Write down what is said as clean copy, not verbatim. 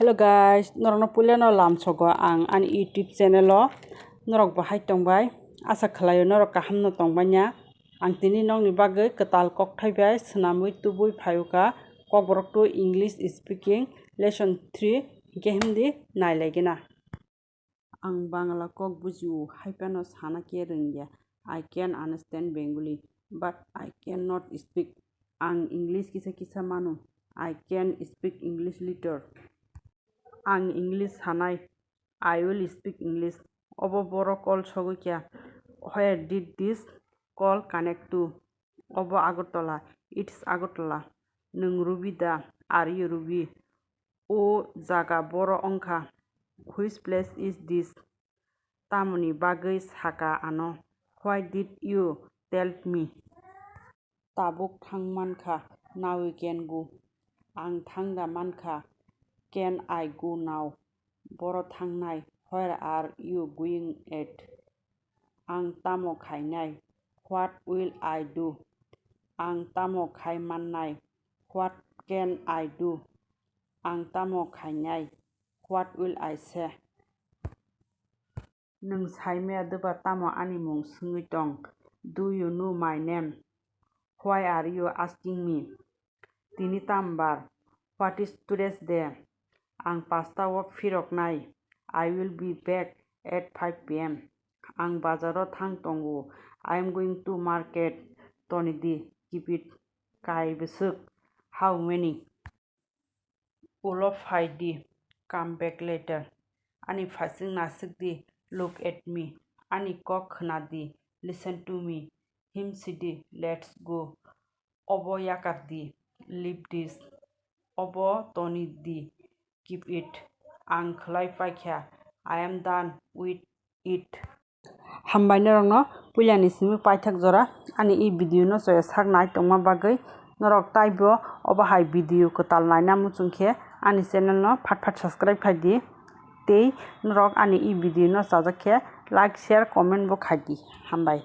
Hello guys, norok no puila no lamsogo ang ani YouTube channel o norok bahai tongbai asa khlaio norok kaham no tongbanya ang tini nong ni bagoi ketal kok thaibai swnamui tubui phaiuka Kokborok to English speaking lesson 3 ke hindi nailagena ang bangla kok bujiu haipano sana ke rengya I can understand Bengali but I cannot speak ang English kisa manu I can speak English little ang English hanai I will speak English obo boro call sogukya where did this call connect to obo Agartala it's Agartala nung Ruby da are you Ruby o jaga boro ongkha which place is this tamoni bagoi saka ano why did you tell me tabuk thangmankha now we can go ang thangda mankha can I go now boro thangnai where are you going at ang tamo khainai what will I do ang tamo khaimannai what can I do ang tamo khainai what will I say nung saimaya deba tamo ani mung sungui tong do you know my name why are you asking me tini tambar what is today's day ang pasta o firok nai I will be back at 5 p.m. ang bazaro thang tongo I am going to market tonidi keep it kai besuk how many Olof Heidi come back later ani phasing nasik di look at me ani kok khna listen to me him sidi let's go obo yakar di leave this obo toni di keep it ang khlai paikha I am done with it hambai norok no puilani simi paithak jora ani e video no soya saknai tongma bagoi norok taibo obo hai video ketal naina muchungkhe ani channel no phat subscribe khaidi tei norok ani e video no chajakhe like share comment bo khaidi hambai।